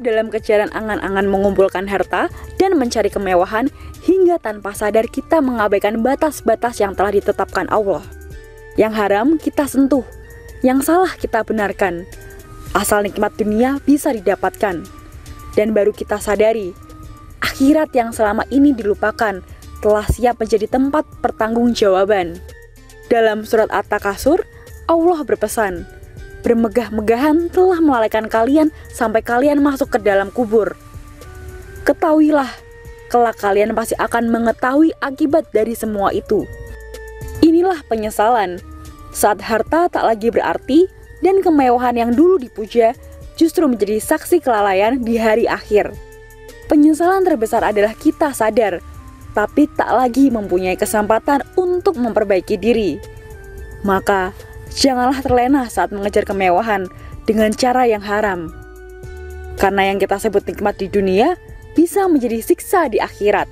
dalam kejaran angan-angan mengumpulkan harta dan mencari kemewahan hingga tanpa sadar kita mengabaikan batas-batas yang telah ditetapkan Allah. Yang haram kita sentuh, yang salah kita benarkan. Asal nikmat dunia bisa didapatkan. Dan baru kita sadari, akhirat yang selama ini dilupakan telah siap menjadi tempat pertanggungjawaban. Dalam surat At-Takasur, Allah berpesan, bermegah-megahan telah melalaikan kalian sampai kalian masuk ke dalam kubur. Ketahuilah, kelak kalian pasti akan mengetahui akibat dari semua itu. Inilah penyesalan, saat harta tak lagi berarti dan kemewahan yang dulu dipuja justru menjadi saksi kelalaian di hari akhir. Penyesalan terbesar adalah kita sadar, tapi tak lagi mempunyai kesempatan untuk memperbaiki diri. Maka, janganlah terlena saat mengejar kemewahan dengan cara yang haram. Karena yang kita sebut nikmat di dunia bisa menjadi siksa di akhirat.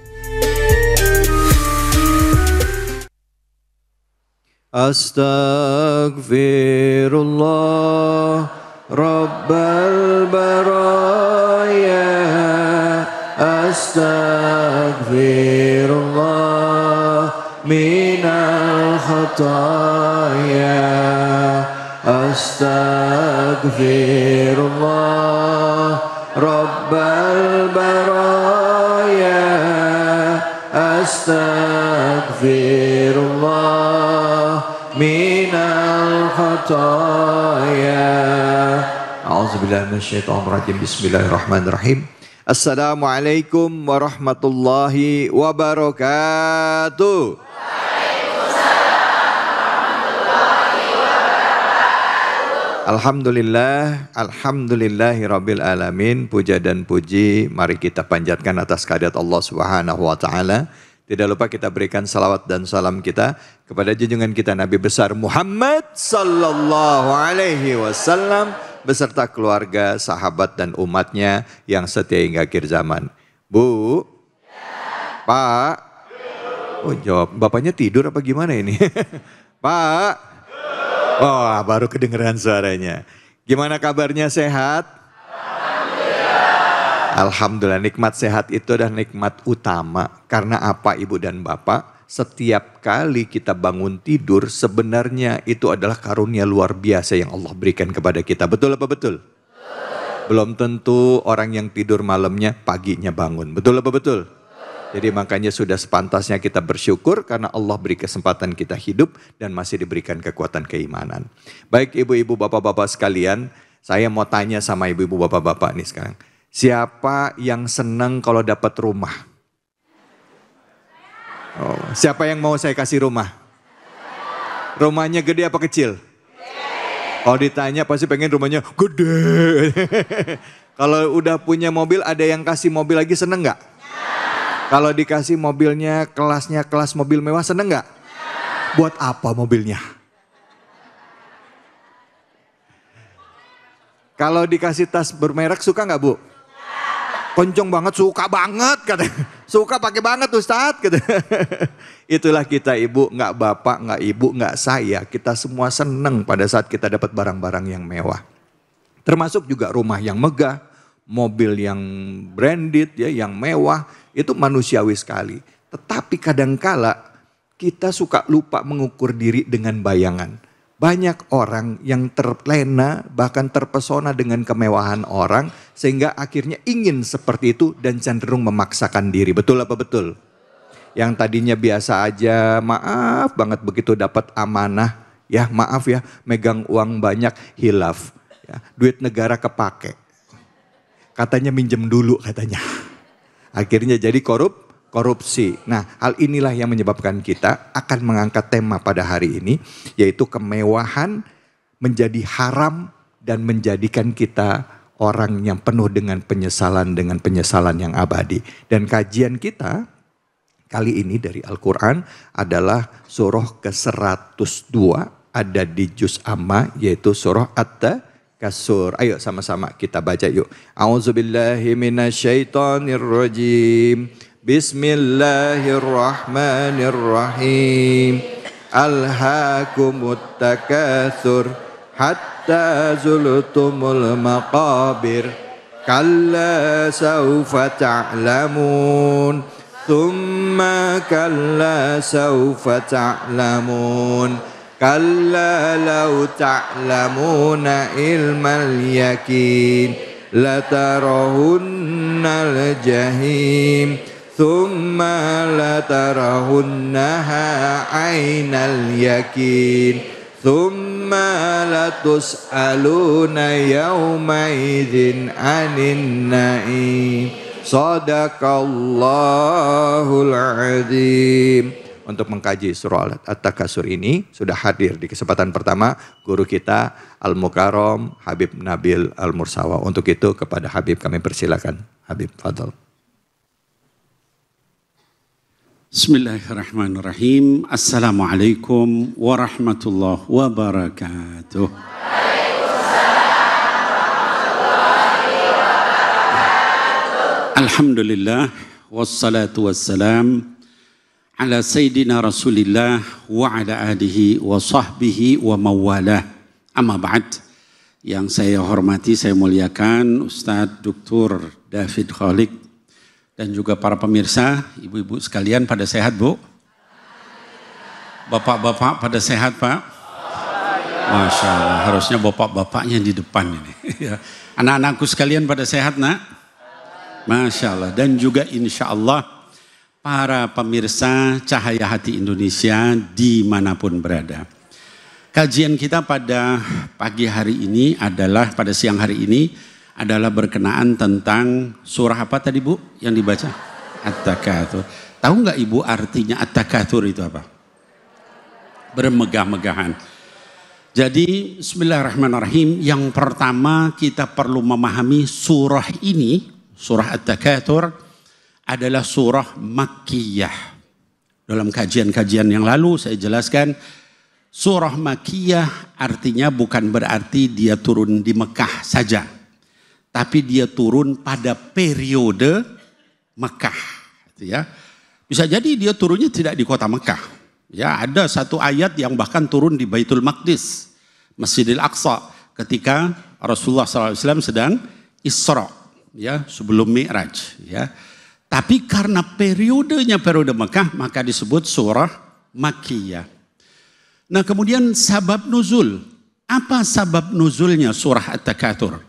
Astaghfirullah Rabbal baraya. Astaghfirullah minal khataya. Astaghfirullah Rabbal baraya. Astaghfirullah minal khataya. A'udzubillahi minasyaitonir rajim. Bismillahirrahmanirrahim. Assalamualaikum warahmatullahi wabarakatuh. Alhamdulillah, alhamdulillahi rabbil alamin. Puja dan puji mari kita panjatkan atas kehadirat Allah Subhanahu wa taala. Tidak lupa kita berikan salawat dan salam kita kepada junjungan kita Nabi besar Muhammad sallallahu alaihi wasallam beserta keluarga, sahabat dan umatnya yang setia hingga akhir zaman. Bu? Ya. Pak? Oh jawab, bapaknya tidur apa gimana ini? Pak? Wah, baru kedengeran suaranya. Gimana kabarnya, sehat? Alhamdulillah. Alhamdulillah, nikmat sehat itu adalah nikmat utama. Karena apa Ibu dan Bapak? Setiap kali kita bangun tidur sebenarnya itu adalah karunia luar biasa yang Allah berikan kepada kita. Betul apa betul? Belum tentu orang yang tidur malamnya paginya bangun. Betul apa betul? Jadi makanya sudah sepantasnya kita bersyukur karena Allah beri kesempatan kita hidup dan masih diberikan kekuatan keimanan. Baik ibu-ibu bapak-bapak sekalian, saya mau tanya sama ibu-ibu bapak-bapak nih sekarang. Siapa yang senang kalau dapat rumah? Oh, siapa yang mau saya kasih rumah? Rumahnya gede apa kecil? Kalau ditanya pasti pengen rumahnya gede. Kalau udah punya mobil ada yang kasih mobil lagi seneng gak? Kalau dikasih mobilnya kelasnya kelas mobil mewah seneng gak? Buat apa mobilnya? Kalau dikasih tas bermerek suka gak Bu? Kenceng banget, suka banget katanya. Suka pakai banget Ustadz katanya. Itulah kita ibu, gak bapak, gak ibu, gak saya. Kita semua seneng pada saat kita dapat barang-barang yang mewah. Termasuk juga rumah yang megah, mobil yang branded, ya, yang mewah. Itu manusiawi sekali. Tetapi kadangkala kita suka lupa mengukur diri dengan bayangan. Banyak orang yang terlena bahkan terpesona dengan kemewahan orang sehingga akhirnya ingin seperti itu dan cenderung memaksakan diri. Betul apa betul? Yang tadinya biasa aja, maaf banget begitu dapat amanah, ya maaf ya, megang uang banyak hilaf, ya, duit negara kepake. Katanya minjem dulu katanya. Akhirnya jadi korupsi. Nah, hal inilah yang menyebabkan kita akan mengangkat tema pada hari ini, yaitu kemewahan menjadi haram dan menjadikan kita orang yang penuh dengan penyesalan yang abadi. Dan kajian kita kali ini dari Al-Quran adalah surah ke-102, ada di juz amma, yaitu surah At-Takasur. Ayo sama-sama kita baca yuk. A'udzubillahi minasyaitonirrajim. Bismillahirrahmanirrahim. Alhaakumut takatsur hatta zultumul maqabir. كلا سوف تعلمون ثم كلا سوف تعلمون كلا لو تعلمون علم اليقين لترهن الجحيم ثم لترهنها عين اليقين ثم لتسألون يومئذ عن النعيم Sadaqallahul Azim. Untuk mengkaji surah At-Takasur ini sudah hadir di kesempatan pertama guru kita Al-Mukarram Habib Nabil Al-Mursawa. Untuk itu kepada Habib kami persilakan. Habib, fadhal. Bismillahirrahmanirrahim. Assalamualaikum warahmatullahi wabarakatuh. Alhamdulillah wassalatu wassalam ala sayyidina Rasulillah wa ala alihi wa sahbihi wa mawalah. Amma ba'd. Yang saya hormati, saya muliakan Ustadz Dr. David Khalik dan juga para pemirsa, ibu-ibu sekalian pada sehat, Bu? Bapak-bapak pada sehat, Pak? Masya Allah, harusnya bapak-bapaknya di depan ini. Anak-anakku sekalian pada sehat, Nak? Masya Allah. Dan juga insya Allah para pemirsa Cahaya Hati Indonesia dimanapun berada. Kajian kita pada pagi hari ini adalah, pada siang hari ini adalah berkenaan tentang surah apa tadi Bu yang dibaca? At-Takatsur. Tahu nggak Ibu artinya At-Takatsur itu apa? Bermegah-megahan. Jadi bismillahirrahmanirrahim, yang pertama kita perlu memahami surah ini. Surah At-Takatsur adalah surah Makkiyah. Dalam kajian-kajian yang lalu saya jelaskan, surah Makkiyah artinya bukan berarti dia turun di Mekah saja. Tapi dia turun pada periode Mekah. Ya. Bisa jadi dia turunnya tidak di kota Mekah. Ya, ada satu ayat yang bahkan turun di Baitul Maqdis, Masjidil Aqsa, ketika Rasulullah SAW sedang Isra. Ya, sebelum Mi'raj, ya. Tapi karena periode Mekah, maka disebut surah Makkiyah. Nah, kemudian sabab nuzul. Apa sabab nuzulnya surah At-Takatsur?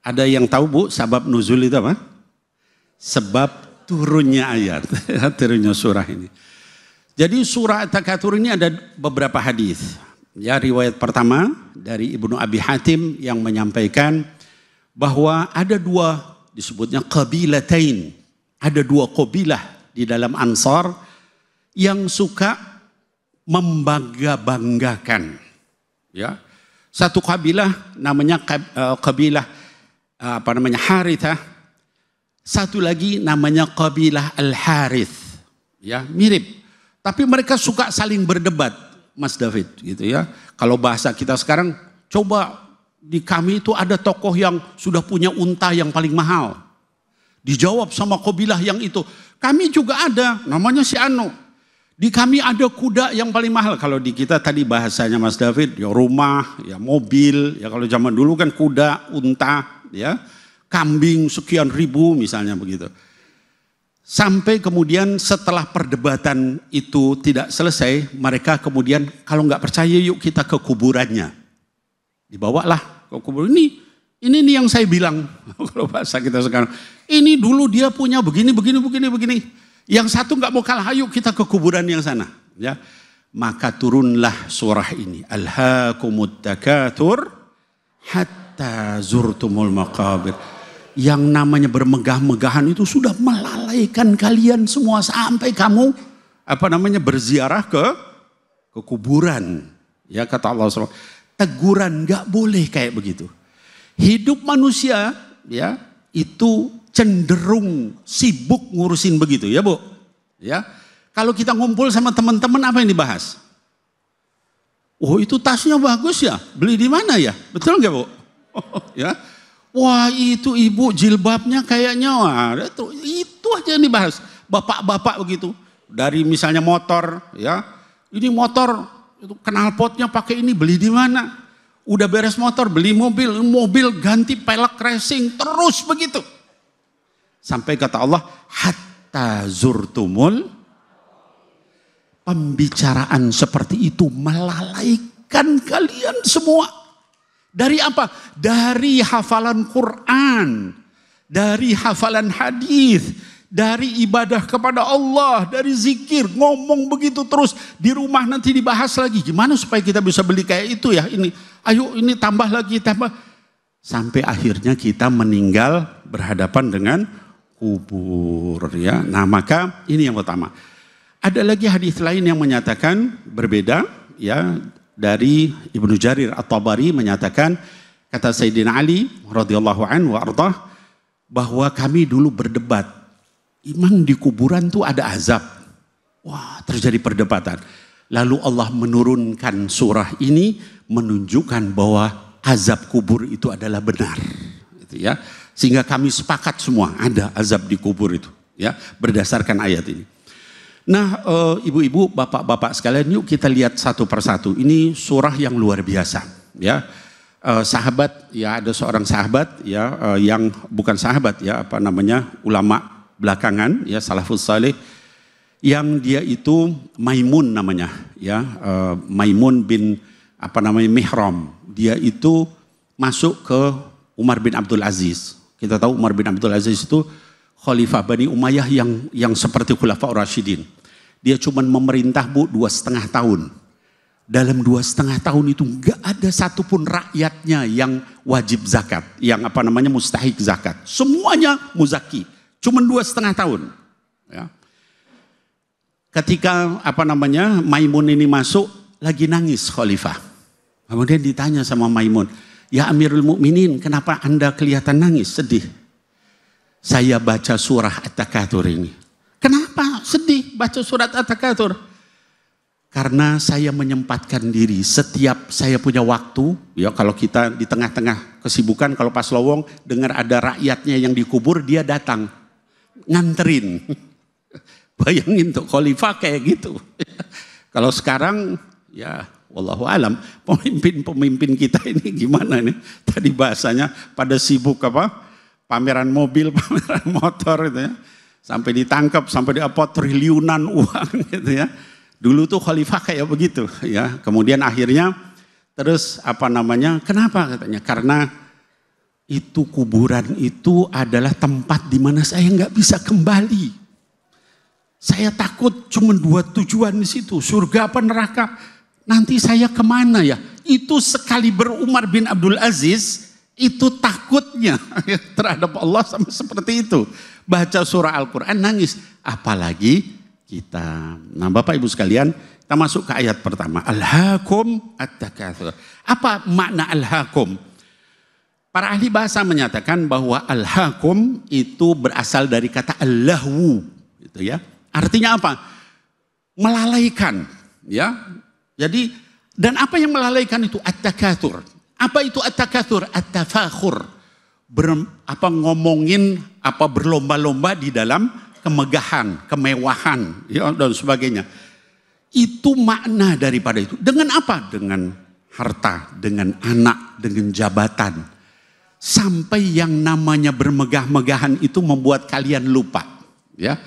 Ada yang tahu, Bu, sabab nuzul itu apa? Sebab turunnya ayat, turunnya surah ini. Jadi surah At-Takatsur ini ada beberapa hadis. Ya, riwayat pertama dari Ibnu Abi Hatim yang menyampaikan bahwa ada dua, disebutnya qabilatain, ada dua qabilah di dalam Ansar yang suka membangga-banggakan. Ya, satu qabilah namanya qabilah Harithah, satu lagi namanya qabilah Al-Harith. Ya, mirip, tapi mereka suka saling berdebat, Mas David, gitu ya. Kalau bahasa kita sekarang, coba di kami itu ada tokoh yang sudah punya unta yang paling mahal. Dijawab sama qabilah yang itu, kami juga ada, namanya si Anu. Di kami ada kuda yang paling mahal. Kalau di kita tadi bahasanya Mas David, ya rumah, ya mobil, ya kalau zaman dulu kan kuda, unta, ya kambing sekian ribu misalnya begitu. Sampai kemudian setelah perdebatan itu tidak selesai, mereka kemudian kalau nggak percaya yuk kita ke kuburannya. Dibawalah ke kubur ini nih yang saya bilang, kalau bahasa kita sekarang, ini dulu dia punya begini. Yang satu nggak mau kalah, ayo kita ke kuburan yang sana. Ya, maka turunlah surah ini, Alhaakumut Takatsur hatta zurtumul maqabir. Yang namanya bermegah-megahan itu sudah melalaikan kalian semua sampai kamu berziarah ke kuburan. Ya, kata Allah SWT. Teguran, nggak boleh kayak begitu. Hidup manusia ya itu cenderung sibuk ngurusin begitu ya Bu. Ya, kalau kita ngumpul sama teman-teman apa yang dibahas? Oh, itu tasnya bagus ya, beli di mana ya? Betul nggak Bu? Ya, wah itu ibu jilbabnya kayaknya, wah itu aja yang dibahas. Bapak-bapak begitu, dari misalnya motor ya, ini motor itu knalpotnya pakai ini, beli di mana? Udah beres motor, beli mobil ganti pelek racing, terus begitu. Sampai kata Allah, hatta zurtumul, pembicaraan seperti itu melalaikan kalian semua. Dari apa? Dari hafalan Quran, dari hafalan hadis, dari ibadah kepada Allah, dari zikir, ngomong begitu terus. Di rumah nanti dibahas lagi, gimana supaya kita bisa beli kayak itu ya, ini, ayo ini tambah lagi, tambah. Sampai akhirnya kita meninggal berhadapan dengan kubur ya. Nah maka ini yang pertama. Ada lagi hadis lain yang menyatakan berbeda ya, dari Ibnu Jarir At-Tabari menyatakan, kata Sayyidina Ali radhiyallahu anhu wa ardhah, bahwa kami dulu berdebat, emang di kuburan tuh ada azab. Wah, terjadi perdebatan. Lalu Allah menurunkan surah ini menunjukkan bahwa azab kubur itu adalah benar. Gitu ya. Sehingga kami sepakat semua ada azab di kubur itu. Ya, berdasarkan ayat ini. Nah, ibu-ibu, bapak-bapak sekalian, yuk kita lihat satu persatu. Ini surah yang luar biasa. Ya, sahabat, ya ada seorang sahabat, ya yang bukan sahabat, ya apa namanya, ulama belakangan, ya salafus saleh, yang dia itu Maimun namanya, ya Maimun bin apa namanya Mihram. Dia itu masuk ke Umar bin Abdul Aziz. Kita tahu Umar bin Abdul Aziz itu Khalifah Bani Umayyah yang seperti Khulafaur Rasyidin. Dia cuma memerintah 2,5 tahun. Dalam 2,5 tahun itu nggak ada satupun rakyatnya yang wajib zakat, yang apa namanya mustahik zakat. Semuanya muzaki. Cuma 2,5 tahun. Ya. Ketika apa namanya Maimun ini masuk, lagi nangis Khalifah. Kemudian ditanya sama Maimun, ya Amirul Mukminin, kenapa Anda kelihatan nangis, sedih? Saya baca surah At-Takatsur ini. Kenapa sedih baca surat At-Takatsur? Karena saya menyempatkan diri setiap saya punya waktu, ya kalau kita di tengah-tengah kesibukan, kalau pas lowong dengar ada rakyatnya yang dikubur, dia datang nganterin. Bayangin tuh khalifah kayak gitu. Kalau sekarang ya wallahu alam, pemimpin kita ini gimana nih? Tadi bahasanya pada sibuk apa? Pameran mobil, pameran motor gitu ya. Sampai ditangkap, sampai diapa triliunan uang gitu ya. Dulu tuh khalifah kayak begitu ya. Kemudian akhirnya terus apa namanya? Kenapa katanya? Karena itu kuburan itu adalah tempat di mana saya nggak bisa kembali. Saya takut cuma 2 tujuan di situ, surga apa neraka. Nanti saya kemana ya? Itu sekali berUmar bin Abdul Aziz, itu takutnya terhadap Allah sama seperti itu. Baca surah Al-Quran nangis, apalagi kita. Nah Bapak Ibu sekalian, kita masuk ke ayat pertama. Alhaakum at-takatsur. Apa makna alhaakum? Para ahli bahasa menyatakan bahwa alhaakum itu berasal dari kata allahwu, gitu ya. Artinya apa? Melalaikan, ya. Jadi dan apa yang melalaikan itu at-takatsur. Apa itu at-takatsur? At-tafakhur. Ngomongin apa berlomba-lomba di dalam kemegahan, kemewahan, ya dan sebagainya. Itu makna daripada itu. Dengan apa? Dengan harta, dengan anak, dengan jabatan. Sampai yang namanya bermegah-megahan itu membuat kalian lupa, ya.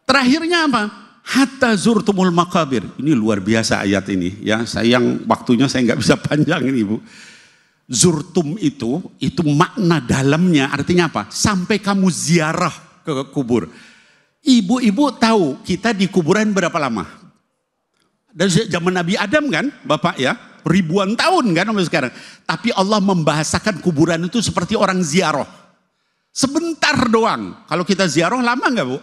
Terakhirnya apa? Hatta zurtumul maqabir. Ini luar biasa ayat ini, ya. Sayang waktunya saya nggak bisa panjangin Ibu. Zurtum itu makna dalamnya artinya apa? Sampai kamu ziarah ke kubur. Ibu-ibu tahu kita di kuburan berapa lama? Dari zaman Nabi Adam kan, Bapak ya, ribuan tahun kan sampai sekarang. Tapi Allah membahasakan kuburan itu seperti orang ziarah. Sebentar doang. Kalau kita ziarah lama nggak Bu?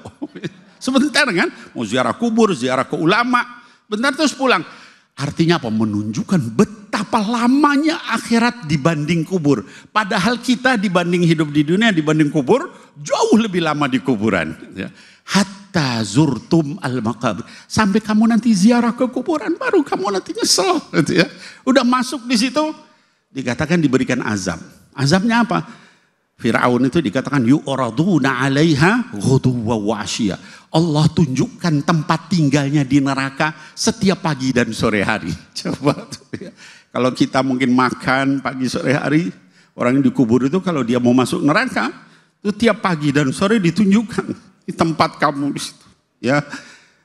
Sebentar kan? Mau ziarah kubur, ziarah ke ulama, bentar terus pulang. Artinya apa? Menunjukkan betapa lamanya akhirat dibanding kubur. Padahal kita dibanding hidup di dunia, dibanding kubur, jauh lebih lama di kuburan. Hatta zurtum al-maqabir. Sampai kamu nanti ziarah ke kuburan, baru kamu nanti nyesel. Gitu ya. Udah masuk di situ, dikatakan diberikan azab. Azabnya apa? Fir'aun itu dikatakan yu'raduna 'alaiha ghuduwwa wa 'ashiyya. Allah tunjukkan tempat tinggalnya di neraka setiap pagi dan sore hari. Coba tuh ya. Kalau kita mungkin makan pagi sore hari, orang yang dikubur itu kalau dia mau masuk neraka, itu tiap pagi dan sore ditunjukkan di tempat kamu di situ. Ya,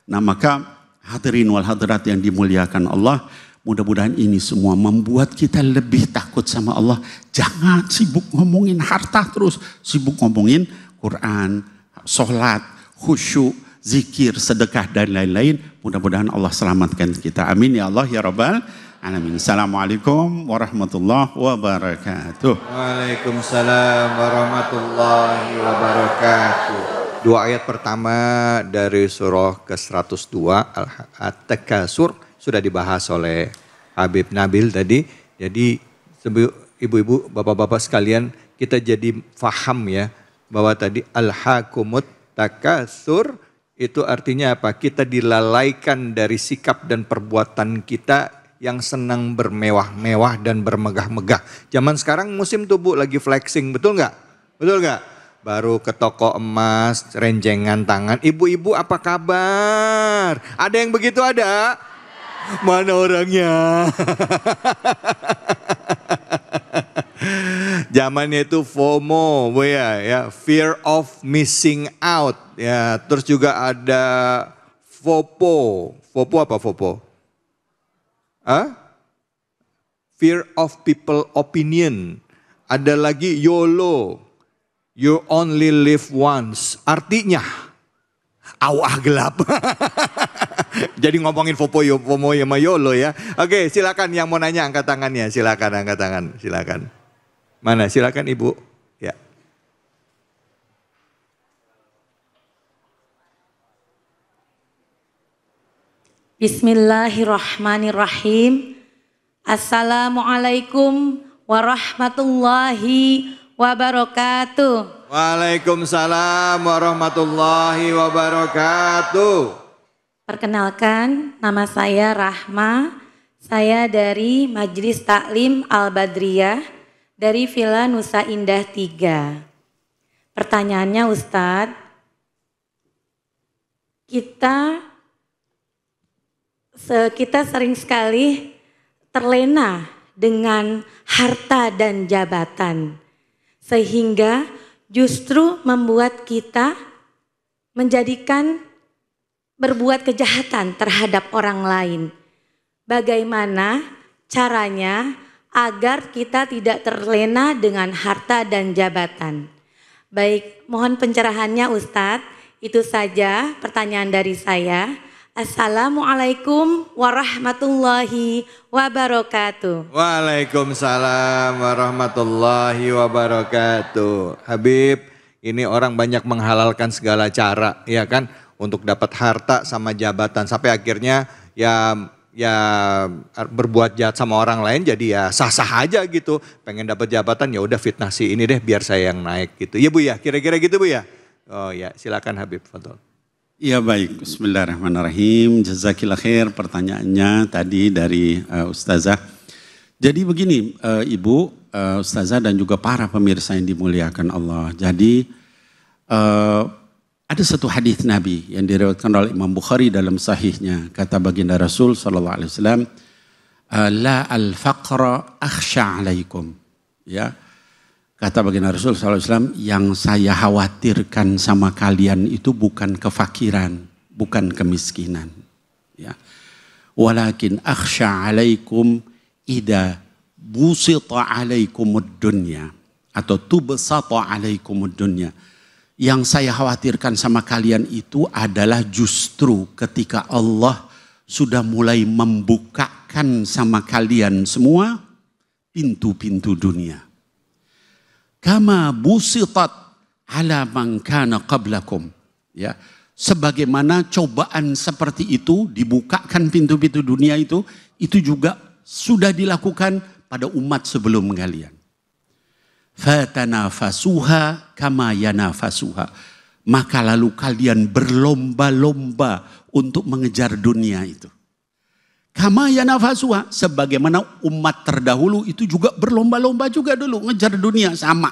nah maka hadirin wal hadirat yang dimuliakan Allah, mudah-mudahan ini semua membuat kita lebih takut sama Allah. Jangan sibuk ngomongin harta terus, sibuk ngomongin Quran, sholat, khusyuk, zikir, sedekah dan lain-lain. Mudah-mudahan Allah selamatkan kita. Amin ya Allah ya Rabbal Alamin. Assalamualaikum warahmatullahi wabarakatuh. Waalaikumsalam warahmatullahi wabarakatuh. Dua ayat pertama dari surah ke-102 At-Takasur sudah dibahas oleh Habib Nabil tadi. Jadi ibu-ibu, bapak-bapak sekalian, kita jadi faham ya bahwa tadi al-hakumut takasur itu artinya apa? Kita dilalaikan dari sikap dan perbuatan kita yang senang bermewah-mewah dan bermegah-megah. Zaman sekarang musim tuh Bu lagi flexing, betul nggak? Betul nggak? Baru ke toko emas, rencengan tangan. Ibu-ibu apa kabar? Ada yang begitu ada? Mana orangnya? Zamannya itu FOMO, Bu ya, fear of missing out. Ya, terus juga ada FOPO. FOPO apa FOPO? Fear of people opinion. Ada lagi YOLO. You only live once. Artinya, awah gelap. Jadi ngomongin FOMO sama YOLO ya. Oke, silakan yang mau nanya angkat tangannya. Silakan angkat tangan. Silakan. Mana? Silakan Ibu. Ya. Bismillahirrahmanirrahim. Assalamualaikum warahmatullahi wabarakatuh. Waalaikumsalam warahmatullahi wabarakatuh. Perkenalkan, nama saya Rahma. Saya dari Majelis Taklim Al-Badriyah dari Villa Nusa Indah 3. Pertanyaannya Ustadz, kita sering sekali terlena dengan harta dan jabatan, sehingga justru membuat kita menjadikan berbuat kejahatan terhadap orang lain. Bagaimana caranya agar kita tidak terlena dengan harta dan jabatan? Baik, mohon pencerahannya Ustadz. Itu saja pertanyaan dari saya. Assalamualaikum warahmatullahi wabarakatuh. Waalaikumsalam warahmatullahi wabarakatuh. Habib, ini orang banyak menghalalkan segala cara, ya kan, untuk dapat harta sama jabatan sampai akhirnya ya berbuat jahat sama orang lain, jadi ya sah-sah aja gitu. Pengen dapat jabatan ya udah fitnah si ini deh biar saya yang naik gitu. Ya Bu ya, kira-kira gitu Bu ya. Oh ya, silakan Habib, fadhol. Ya baik, bismillahirrahmanirrahim. Jazakillah khair pertanyaannya tadi dari Ustazah. Jadi begini Ibu, Ustazah dan juga para pemirsa yang dimuliakan Allah. Jadi ada satu hadis Nabi yang diriwayatkan oleh Imam Bukhari dalam sahihnya. Kata baginda Rasul SAW, la al-faqra akhsha alaikum. Ya. Kata baginda Rasul SAW, yang saya khawatirkan sama kalian itu bukan kefakiran, bukan kemiskinan. Ya. Walakin akhsha alaikum idha busita alaikumud dunya. Atau tubsata alaikumud dunya. Yang saya khawatirkan sama kalian itu adalah justru ketika Allah sudah mulai membukakan sama kalian semua pintu-pintu dunia. Kama busitat ala man kana qablakum. Ya, sebagaimana cobaan seperti itu dibukakan pintu-pintu dunia itu juga sudah dilakukan pada umat sebelum kalian. Fatanafasuha kama yanafasuha. Maka lalu kalian berlomba-lomba untuk mengejar dunia itu. Kama yanafasuha, sebagaimana umat terdahulu itu juga berlomba-lomba juga dulu ngejar dunia sama.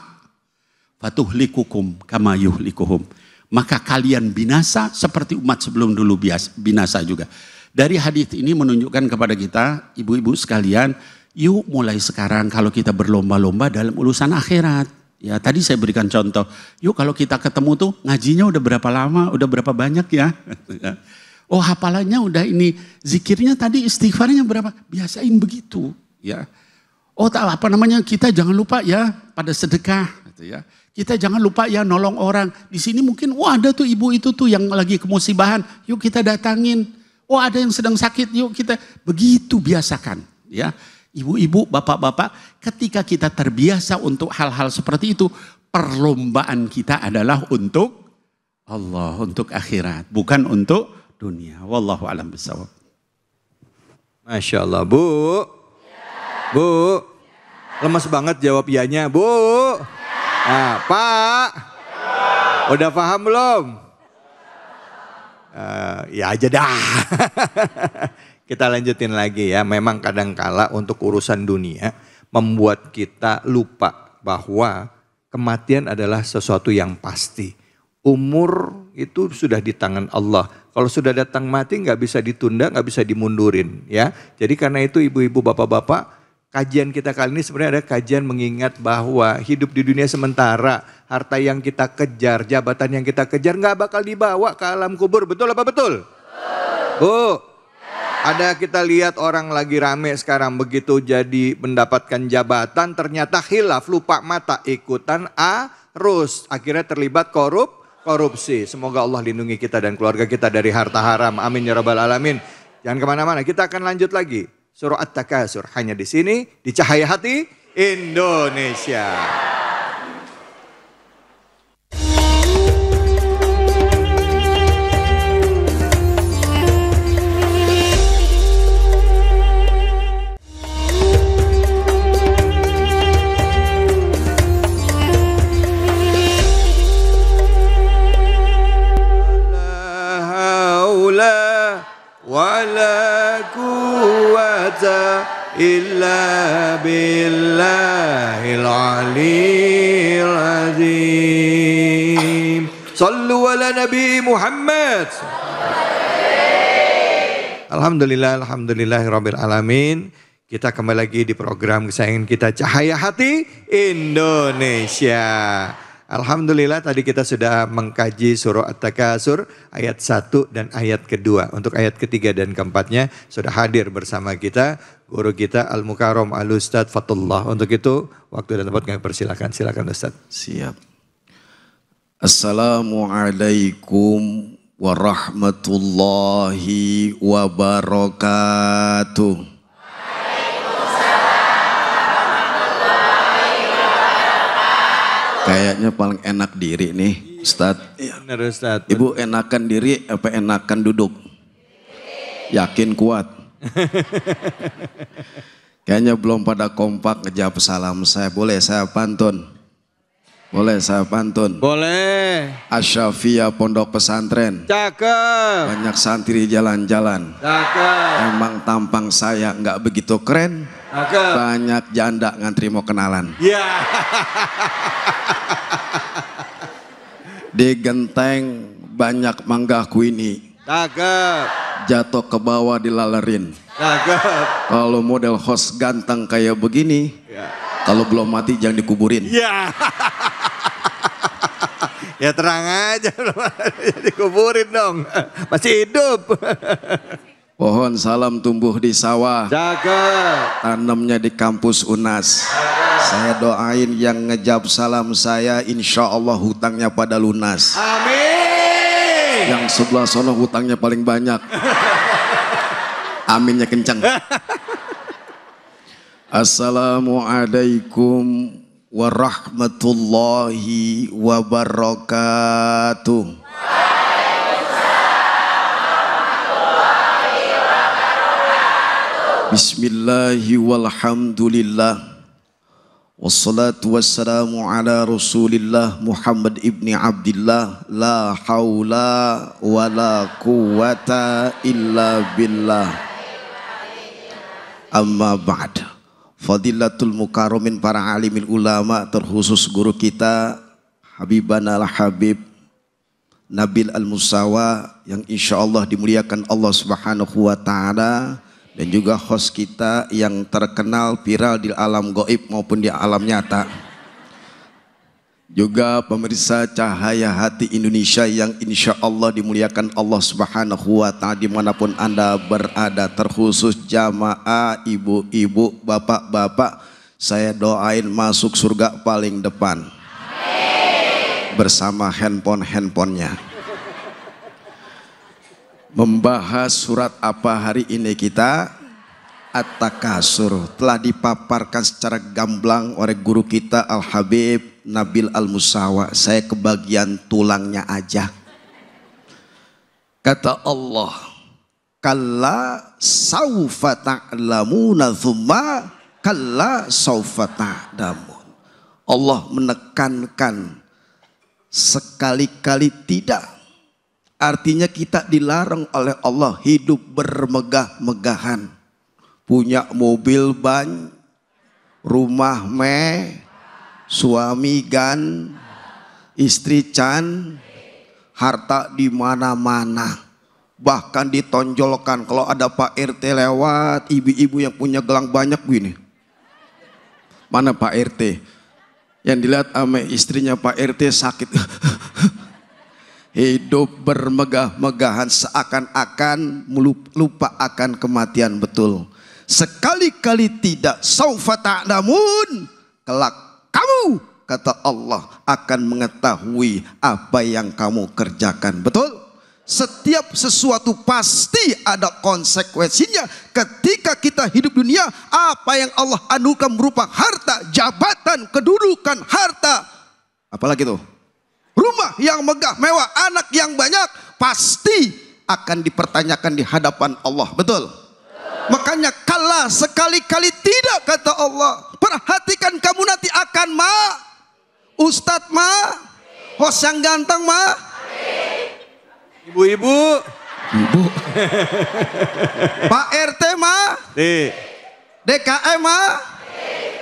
Fatuhlikukum kama yuhlikuhum. Maka kalian binasa seperti umat sebelum dulu binasa juga. Dari hadis ini menunjukkan kepada kita, ibu-ibu sekalian, Yuk mulai sekarang kalau kita berlomba-lomba dalam urusan akhirat. Ya tadi saya berikan contoh. Yuk kalau kita ketemu tuh ngajinya udah berapa lama, udah berapa banyak ya. Oh hafalannya udah ini, zikirnya tadi istighfarnya berapa, biasain begitu. Ya. Oh apa namanya, kita jangan lupa ya pada sedekah. Gitu ya. Kita jangan lupa ya nolong orang. Di sini mungkin ada tuh ibu itu tuh yang lagi kemusibahan. Yuk kita datangin. Oh ada yang sedang sakit, yuk kita begitu biasakan. Ya, ibu-ibu, bapak-bapak, ketika kita terbiasa untuk hal-hal seperti itu, perlombaan kita adalah untuk Allah, untuk akhirat, bukan untuk dunia. Wallahu a'lam bishawab. Masya Allah, Bu. Bu, lemes banget jawab ianya, Bu. Nah, Pak, udah paham belum? Ya aja dah. Kita lanjutin lagi ya. Memang kadangkala untuk urusan dunia membuat kita lupa bahwa kematian adalah sesuatu yang pasti. Umur itu sudah di tangan Allah. Kalau sudah datang mati nggak bisa ditunda, nggak bisa dimundurin ya. Jadi karena itu ibu-ibu, bapak-bapak, kajian kita kali ini sebenarnya ada kajian mengingat bahwa hidup di dunia sementara, harta yang kita kejar, jabatan yang kita kejar nggak bakal dibawa ke alam kubur. Betul apa betul? Bu, ada kita lihat orang lagi rame sekarang, begitu jadi mendapatkan jabatan ternyata khilaf, lupa mata, ikutan arus, akhirnya terlibat korupsi. Semoga Allah lindungi kita dan keluarga kita dari harta haram. Amin ya rabbal alamin. Jangan kemana-mana, kita akan lanjut lagi. Surah At-Takasur hanya di sini di Cahaya Hati Indonesia. Wala quwwata illa billahil aliyil azim. Sallu ala Nabi Muhammad. Alhamdulillahirabbil alamin. Kita kembali lagi di program kesayangan kita Cahaya Hati Indonesia. Alhamdulillah tadi kita sudah mengkaji surah At-Takasur ayat 1 dan ayat kedua. Untuk ayat ketiga dan keempatnya sudah hadir bersama kita guru kita Al-Mukarram Al-Ustadz Fatullah. Untuk itu waktu dan tempat kami persilakan. Silakan Ustadz. Siap. Assalamualaikum warahmatullahi wabarakatuh. Kayaknya paling enak diri nih, Ustadz. Benar Ustadz. Ibu enakan diri apa enakan duduk? Yakin kuat? Kayaknya belum pada kompak ngejawab salam saya. Boleh saya pantun? Boleh saya pantun? Boleh. Asyafiyah Pondok Pesantren. Cakep. Banyak santri jalan-jalan. Cakep. Emang tampang saya nggak begitu keren. Cakep. Banyak janda ngantri mau kenalan. Ya. Di genteng banyak mangga kuini. Cakep. Jatuh ke bawah dilalerin. Cakep. Kalau model host ganteng kayak begini, Ya. kalau belum mati jangan dikuburin. Ya. Ya terang aja, dikuburin dong. Masih hidup. Pohon salam tumbuh di sawah, Cakep. tanamnya di kampus UNAS. Saya doain yang ngejawab salam saya, insya Allah hutangnya pada lunas. Amin. Yang sebelah sono hutangnya paling banyak. Aminnya kencang. Assalamualaikum warahmatullahi wabarakatuh. Bismillahi walhamdulillah. Wassalatu wassalamu ala rasulillah Muhammad ibni Abdillah. La hawla wa la quwata illa billah. Amma ba'd. Fadilatul mukarramin para alimin ulama, terkhusus guru kita Habibana al-Habib Nabil al-Musawa yang insya Allah dimuliakan Allah subhanahu wa ta'ala dan juga host kita yang terkenal viral di alam gaib maupun di alam nyata. Juga pemirsa Cahaya Hati Indonesia yang insya Allah dimuliakan Allah Subhanahu wa Ta'ala dimanapun Anda berada, terkhusus jamaah ibu-ibu, bapak-bapak, saya doain masuk surga paling depan bersama handphonenya. Membahas surat apa hari ini kita? At-Takasur. Telah dipaparkan secara gamblang oleh guru kita Al-Habib Nabil Al-Musawa. Saya kebagian tulangnya aja. Kata Allah, kalla saufa ta'lamuna thumma kalla saufa ta'lamun. Allah menekankan sekali-kali tidak. Artinya kita dilarang oleh Allah hidup bermegah-megahan. Punya mobil ban, rumah suami gan, istri can, harta di mana-mana. Bahkan ditonjolkan kalau ada Pak RT lewat, ibu-ibu yang punya gelang banyak begini. Mana Pak RT? Yang dilihat sama istrinya Pak RT sakit. Hidup bermegah-megahan seakan-akan lupa akan kematian, betul. Sekali-kali tidak, saufa ta'lamun, kelak kamu, kata Allah, akan mengetahui apa yang kamu kerjakan, betul? Setiap sesuatu pasti ada konsekuensinya. Ketika kita hidup dunia, apa yang Allah anugerahkan berupa harta, jabatan, kedudukan, harta, apalagi tuh, rumah yang megah, mewah, anak yang banyak, pasti akan dipertanyakan di hadapan Allah, betul? Makanya kala sekali-kali tidak, kata Allah. Perhatikan kamu nanti akan Ustadz host yang ganteng ibu-ibu, ibu, Pak RT DKM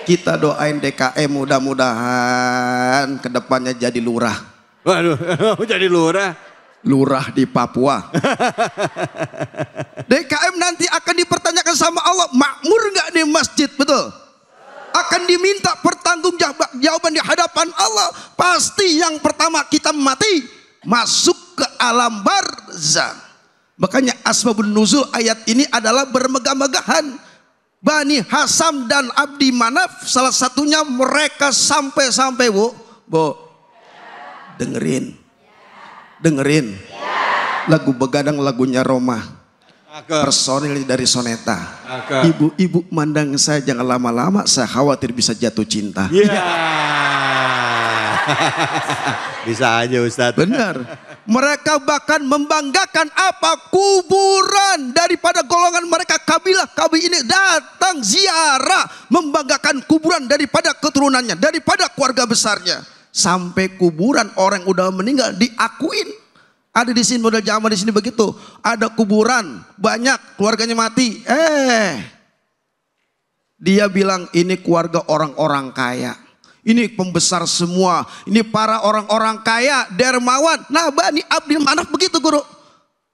kita doain DKM mudah-mudahan kedepannya jadi lurah. Waduh, jadi lurah di Papua. DKM nanti akan dipertanyakan sama Allah, makmur nggak di masjid, betul? Akan diminta pertanggungjawaban di hadapan Allah. Pasti yang pertama kita mati, masuk ke alam barzah. Makanya asbabun nuzul ayat ini adalah bermegah-megahan. Bani Hasam dan Abdi Manaf salah satunya mereka sampai Bu, dengerin lagu begadang, lagunya Roma, personil dari Soneta. Ibu-ibu mandang saya jangan lama-lama, saya khawatir bisa jatuh cinta. Bisa aja Ustadz. Benar. Mereka bahkan membanggakan apa? Kuburan daripada golongan mereka, kabilah ini datang ziarah, membanggakan kuburan daripada keturunannya, daripada keluarga besarnya. Sampai kuburan orang yang udah meninggal diakuin. Ada di sini model jamaah di sini begitu. Ada kuburan banyak, keluarganya mati. Dia bilang ini keluarga orang-orang kaya. Ini pembesar semua. Ini para orang-orang kaya, dermawan. Nah, Bani Abdul Manaf begitu, guru.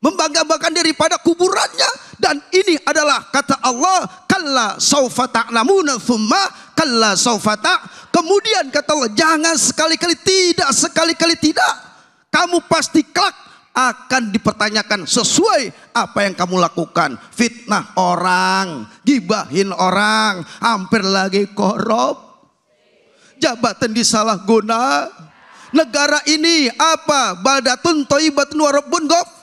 Membangga-banggakan daripada kuburannya. Dan ini adalah kata Allah, kalla saufa ta'lamuna thumma kalla saufa Kemudian kata Allah, jangan sekali-kali tidak. Kamu pasti kelak akan dipertanyakan sesuai apa yang kamu lakukan. Fitnah orang, gibahin orang, hampir lagi korup, jabatan disalahguna. Negara ini apa? Baldatun thayyibatun wa rabbun ghafur.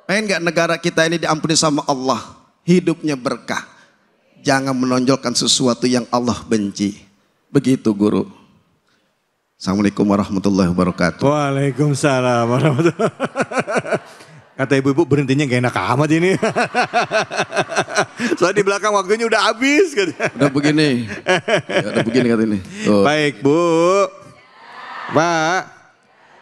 Pengen gak negara kita ini diampuni sama Allah? Hidupnya berkah. Jangan menonjolkan sesuatu yang Allah benci. Begitu, guru. Assalamualaikum warahmatullahi wabarakatuh. Waalaikumsalam warahmatullahi wabarakatuh. Kata ibu-ibu berhentinya gak enak amat ini. Soalnya di belakang waktunya udah habis. Udah begini. Udah begini katanya. Baik Bu. Pak,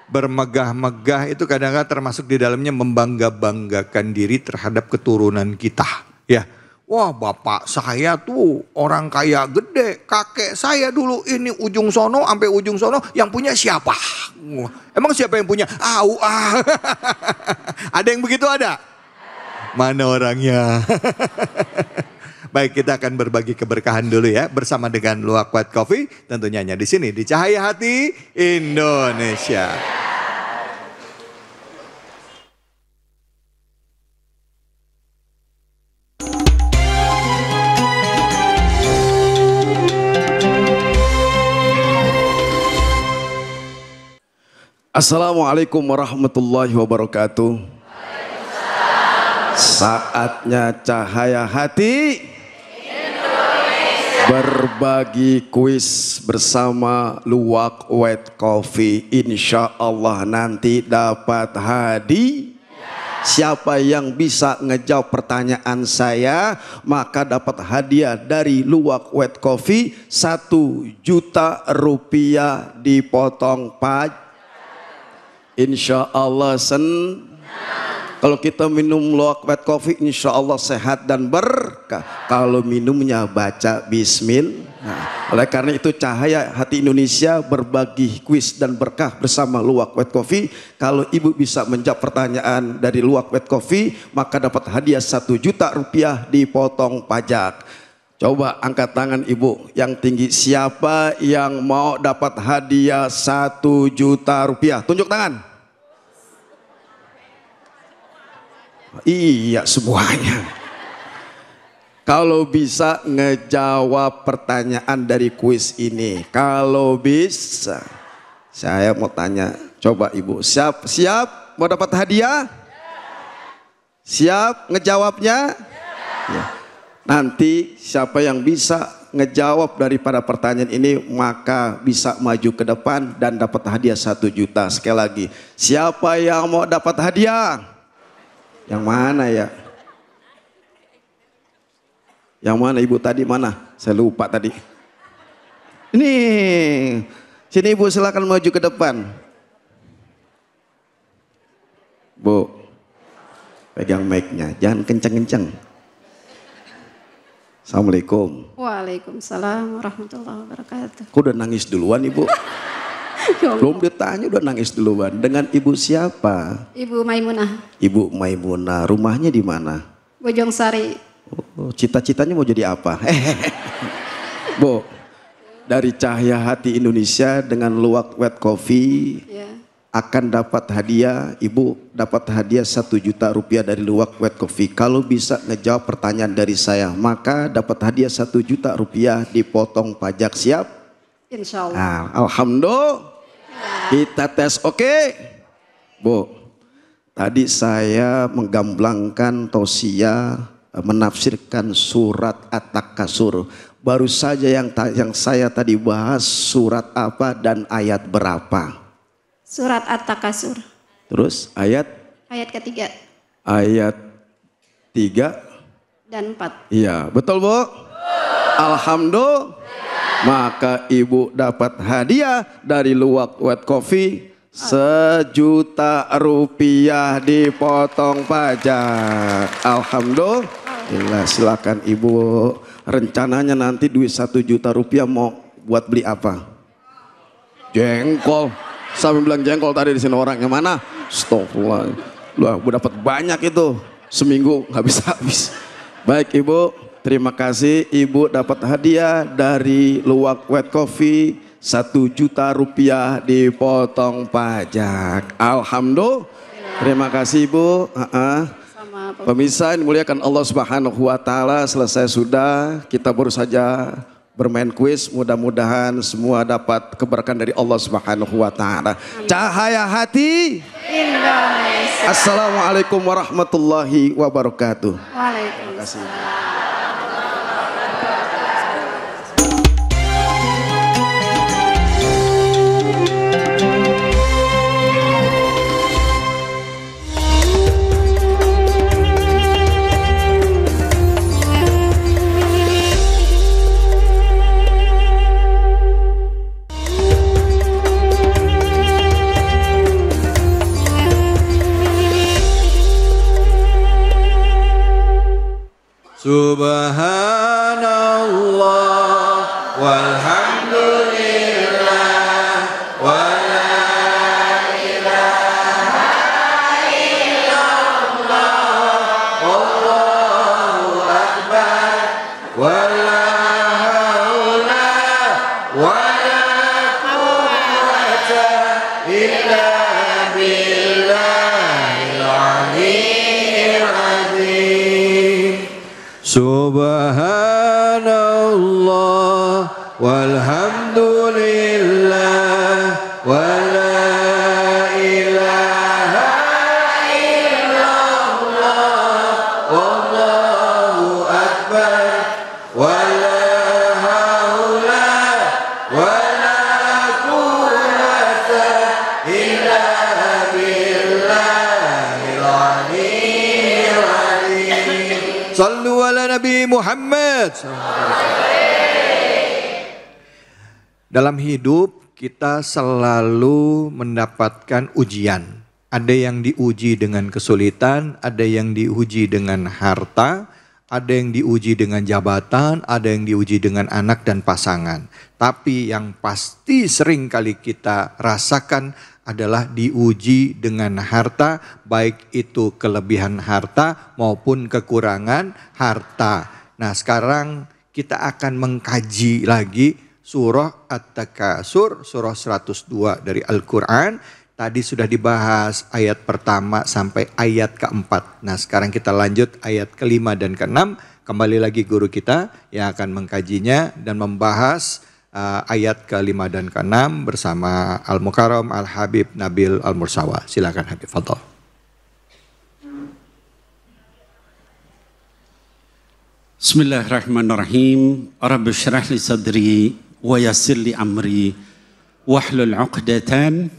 bermegah-megah itu kadang-kadang termasuk di dalamnya membangga-banggakan diri terhadap keturunan kita. Ya. Wah, bapak saya tuh orang kaya gede, kakek saya dulu ini ujung sono sampai ujung sono, yang punya siapa? Emang siapa yang punya? Ada yang begitu ada? Mana orangnya? Baik, kita akan berbagi keberkahan dulu ya bersama dengan Luwak White Coffee, tentunya hanya di sini di Cahaya Hati Indonesia. Assalamualaikum warahmatullahi wabarakatuh. Saatnya Cahaya Hati berbagi kuis bersama Luwak White Coffee. Insya Allah nanti dapat hadiah. Siapa yang bisa ngejawab pertanyaan saya, maka dapat hadiah dari Luwak White Coffee 1 juta rupiah dipotong pajak. Insya Allah kalau kita minum Luwak White Coffee, insya Allah sehat dan berkah. Kalau minumnya baca Bismillah. Nah, oleh karena itu Cahaya Hati Indonesia berbagi kuis dan berkah bersama Luwak White Coffee. Kalau ibu bisa menjawab pertanyaan dari Luwak White Coffee, maka dapat hadiah 1 juta rupiah dipotong pajak. Coba angkat tangan ibu yang tinggi. Siapa yang mau dapat hadiah 1 juta rupiah? Tunjuk tangan. Iya semuanya. Kalau bisa ngejawab pertanyaan dari kuis ini. Kalau bisa. Saya mau tanya. Coba ibu. Siap mau dapat hadiah? Siap ngejawabnya? Ya. Nanti siapa yang bisa ngejawab daripada pertanyaan ini, maka bisa maju ke depan dan dapat hadiah 1 juta. Sekali lagi. Siapa yang mau dapat hadiah? Yang mana ya? Yang mana ibu tadi mana? Saya lupa tadi. Ini, sini ibu silakan maju ke depan. Bu, pegang mic-nya, jangan kenceng-kenceng. Assalamualaikum. Waalaikumsalam warahmatullahi wabarakatuh. Kok udah nangis duluan ibu? Belum ditanya udah nangis duluan. Dengan ibu siapa? Ibu Maimunah. Ibu Maimunah. Rumahnya di mana? Bojong Sari. Oh, cita-citanya mau jadi apa? Bu, dari Cahaya Hati Indonesia dengan Luwak White Coffee Ya. akan dapat hadiah. Ibu dapat hadiah 1 juta rupiah dari Luwak White Coffee. Kalau bisa ngejawab pertanyaan dari saya, maka dapat hadiah 1 juta rupiah dipotong pajak. Siap? Insya Allah. Nah, alhamdulillah. Kita tes, oke? Bu, tadi saya menggamblangkan tausiah, menafsirkan surat At-Takasur. Baru saja yang saya tadi bahas surat apa dan ayat berapa? Surat At-Takasur. Terus ayat? Ayat ketiga Ayat 3 dan 4. Iya, betul Bu? Alhamdulillah. Maka ibu dapat hadiah dari Luwak White Coffee 1 juta rupiah dipotong pajak. Alhamdulillah. Silakan ibu. Rencananya nanti duit 1 juta rupiah mau buat beli apa? Jengkol. Sampai bilang jengkol tadi di sini orangnya mana? Astagfirullah. Lah, bu dapat banyak itu. Seminggu nggak bisa habis. Baik ibu. Terima kasih, ibu dapat hadiah dari Luwak White Coffee 1 juta rupiah dipotong pajak. Alhamdulillah. Terima kasih ibu. Pemirsa yang dimuliakan Allah Subhanahu wa taala, selesai sudah. Kita baru saja bermain kuis. Mudah-mudahan semua dapat keberkahan dari Allah Subhanahu wa taala. Cahaya Hati Indonesia. Assalamualaikum warahmatullahi wabarakatuh. Waalaikumsalam. Subhanallah walhamdulillah wa la ilaha illallah. Nabi Muhammad. Dalam hidup kita selalu mendapatkan ujian. Ada yang diuji dengan kesulitan, ada yang diuji dengan harta, ada yang diuji dengan jabatan, ada yang diuji dengan anak dan pasangan. Tapi yang pasti sering kali kita rasakan adalah diuji dengan harta, baik itu kelebihan harta maupun kekurangan harta. Nah, sekarang kita akan mengkaji lagi surah At-Takasur, surah 102 dari Al-Quran. Tadi sudah dibahas ayat pertama sampai ayat keempat. Nah, sekarang kita lanjut ayat kelima dan keenam. Kembali lagi guru kita yang akan mengkajinya dan membahas ayat kelima dan keenam bersama Al-Mukarram Al-Habib Nabil Al-Mursawa. Silakan Habib, fadhal. Bismillahirrahmanirrahim. Rabbi syrah li sadri wa yassir li amri wahlul 'uqdatan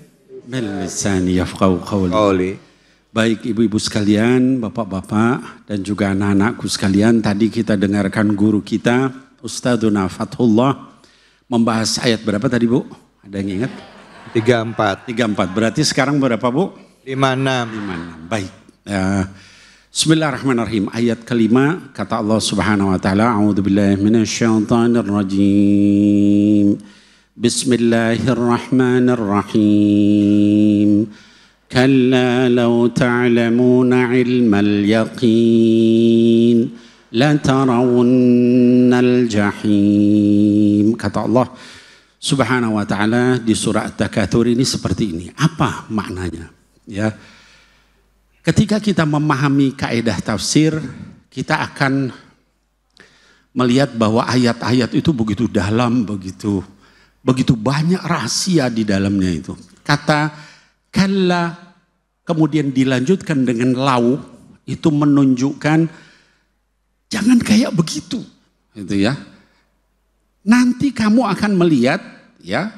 min lisani yafqahu qawli. Baik ibu-ibu sekalian, bapak-bapak dan juga anak-anakku sekalian, tadi kita dengarkan guru kita Ustadzuna Fathullah membahas ayat berapa tadi Bu? Ada yang ingat? 34. 34. Berarti sekarang berapa Bu? 56. 56. Baik. Bismillahirrahmanirrahim. Ayat kelima kata Allah Subhanahu wa taala, a'udzubillahi minasyaitonir rajim. Bismillahirrahmanirrahim. Kalla law ta'lamuna 'ilmal yaqin la tarawunnal jahim. Kata Allah Subhanahu wa taala di surah At-Takatsur ini seperti ini. Apa maknanya? Ya. Ketika kita memahami kaidah tafsir, kita akan melihat bahwa ayat-ayat itu begitu dalam, begitu banyak rahasia di dalamnya itu. Kata kalla kemudian dilanjutkan dengan lau, itu menunjukkan jangan kayak begitu, gitu ya. Nanti kamu akan melihat, ya.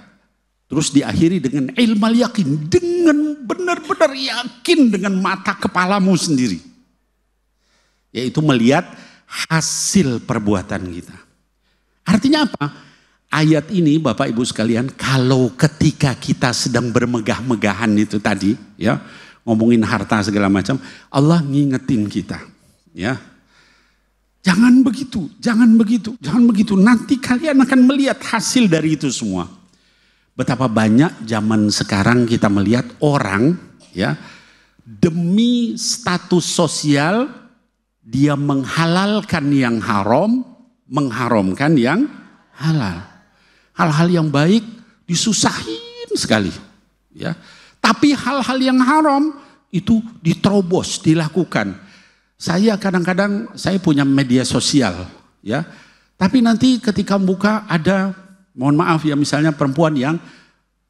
Terus diakhiri dengan ilmal yakin, dengan benar-benar yakin dengan mata kepalamu sendiri. Yaitu melihat hasil perbuatan kita. Artinya apa? Ayat ini Bapak Ibu sekalian, kalau ketika kita sedang bermegah-megahan itu tadi, ya, ngomongin harta segala macam, Allah ngingetin kita, ya. Jangan begitu, jangan begitu, jangan begitu. Nanti kalian akan melihat hasil dari itu semua. Betapa banyak zaman sekarang kita melihat orang, ya, demi status sosial dia menghalalkan yang haram, mengharamkan yang halal. Hal-hal yang baik disusahin sekali, ya. Tapi hal-hal yang haram itu diterobos, dilakukan. Saya kadang-kadang saya punya media sosial, ya. Tapi nanti ketika buka ada, mohon maaf ya, misalnya perempuan yang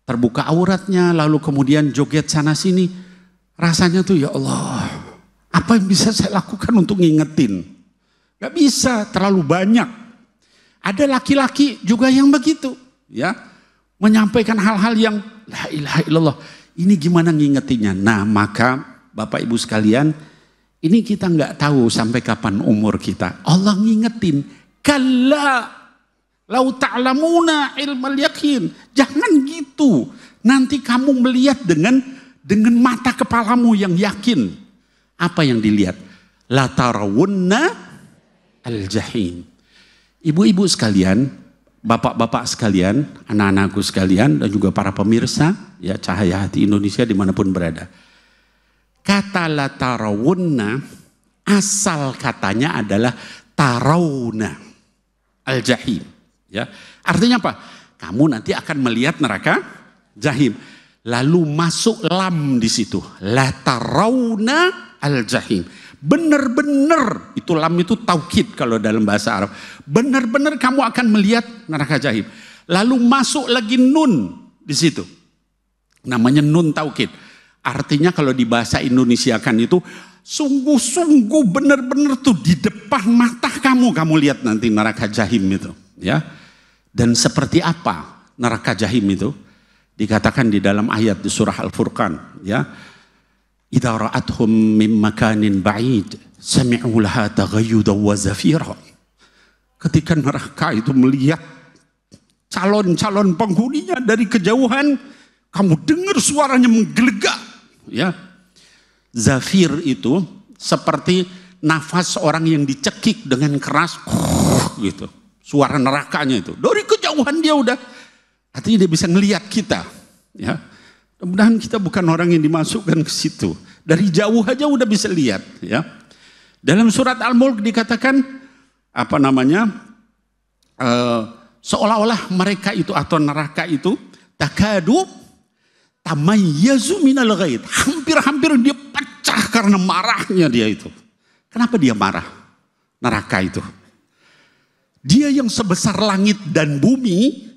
terbuka auratnya lalu kemudian joget sana sini. Rasanya tuh ya Allah, apa yang bisa saya lakukan untuk ngingetin? Gak bisa, terlalu banyak. Ada laki-laki juga yang begitu, ya, menyampaikan hal-hal yang la ilaha illallah. Ini gimana ngingetinnya? Nah, maka Bapak Ibu sekalian, ini kita nggak tahu sampai kapan umur kita. Allah ngingetin, kalla lau ta'lamuna ilmal yakin. Jangan gitu. Nanti kamu melihat dengan mata kepalamu yang yakin. Apa yang dilihat? La tarawunna al-jahim. Ibu-ibu sekalian, bapak-bapak sekalian, anak-anakku sekalian, dan juga para pemirsa, ya, Cahaya Hati Indonesia dimanapun berada. Kata la tarawunna, asal katanya adalah tarawna al-jahim. Ya, artinya apa? Kamu nanti akan melihat neraka jahim. Lalu masuk lam di situ. La tarawna al-jahim. Benar-benar, itu lam itu taukid kalau dalam bahasa Arab. Benar-benar kamu akan melihat neraka jahim. Lalu masuk lagi nun di situ. Namanya nun taukid. Artinya kalau di bahasa Indonesia kan itu sungguh-sungguh benar-benar tuh di depan mata kamu lihat nanti neraka jahim itu, ya. Dan seperti apa neraka jahim itu? Dikatakan di dalam ayat di surah Al-Furqan, ya. Idza ra'athum min makanin ba'id Sami'u laha taghayyudan wa zafira. Ketika neraka itu melihat calon-calon penghuninya dari kejauhan, kamu dengar suaranya menggelegak, ya. Zafir itu seperti nafas orang yang dicekik dengan keras, gitu. Suara nerakanya itu. Dari kejauhan dia udah, artinya dia bisa ngelihat kita, ya. Mudah-mudahan kita bukan orang yang dimasukkan ke situ. Dari jauh aja udah bisa lihat, ya. Dalam surat Al-Mulk dikatakan apa namanya? Seolah-olah mereka itu atau neraka itu takadu tamayyazu minal ghaid. Hampir-hampir dia pecah karena marahnya dia itu. Kenapa dia marah? Neraka itu. Dia yang sebesar langit dan bumi,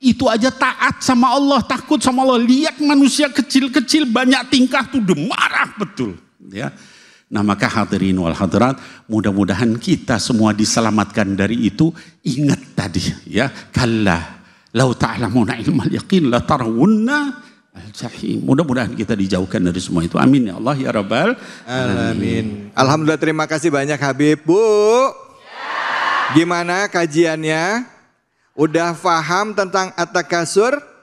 itu aja taat sama Allah, takut sama Allah. Lihat manusia kecil-kecil banyak tingkah tuh udah marah betul. Ya. Nah maka hadirin wal hadirat, mudah-mudahan kita semua diselamatkan dari itu. Ingat tadi ya, kalla lau ta'lamuna ilmal yaqin la tarawunna al-jahim. Mudah-mudahan kita dijauhkan dari semua itu. Amin ya Allah ya Rabbal Alamin. Alhamdulillah, terima kasih banyak Habib. Bu, gimana kajiannya? Udah paham tentang at-takasur?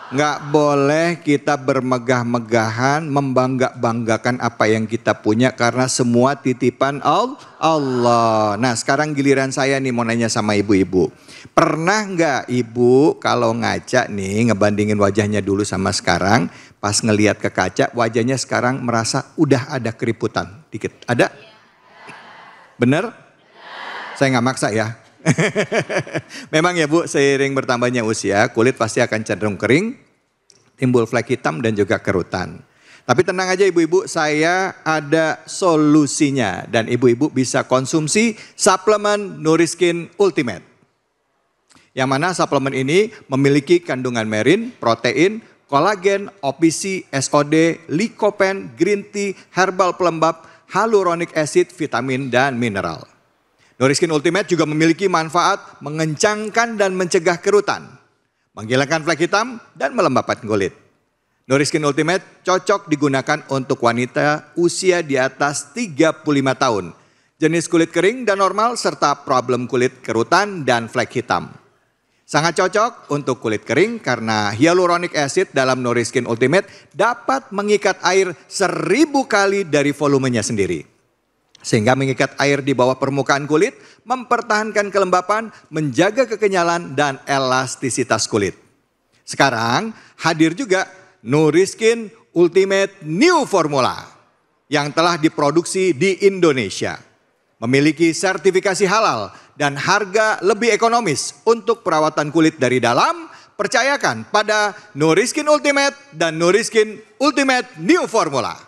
Nggak boleh kita bermegah-megahan, membangga-banggakan apa yang kita punya karena semua titipan Allah. Nah sekarang giliran saya nih mau nanya sama ibu-ibu. Pernah nggak ibu kalau ngaca nih ngebandingin wajahnya dulu sama sekarang, pas ngelihat ke kaca wajahnya sekarang merasa udah ada keriputan dikit? Ada? Bener? Saya nggak maksa ya. Memang ya Bu, seiring bertambahnya usia, kulit pasti akan cenderung kering, timbul flek hitam dan juga kerutan. Tapi tenang aja ibu-ibu, saya ada solusinya. Dan ibu-ibu bisa konsumsi suplemen Nuriskin Ultimate. Yang mana suplemen ini memiliki kandungan merin, protein, kolagen, OPC, SOD, lycopene, green tea, herbal pelembab, hyaluronic acid, vitamin, dan mineral. Nuriskin Ultimate juga memiliki manfaat mengencangkan dan mencegah kerutan, menghilangkan flek hitam, dan melembabkan kulit. Nuriskin Ultimate cocok digunakan untuk wanita usia di atas 35 tahun, jenis kulit kering dan normal, serta problem kulit kerutan dan flek hitam. Sangat cocok untuk kulit kering karena hyaluronic acid dalam Nuriskin Ultimate dapat mengikat air 1000 kali dari volumenya sendiri. Sehingga mengikat air di bawah permukaan kulit, mempertahankan kelembapan, menjaga kekenyalan dan elastisitas kulit. Sekarang hadir juga Nuriskin Ultimate New Formula yang telah diproduksi di Indonesia. Memiliki sertifikasi halal dan harga lebih ekonomis untuk perawatan kulit dari dalam. Percayakan pada Nuriskin Ultimate dan Nuriskin Ultimate New Formula.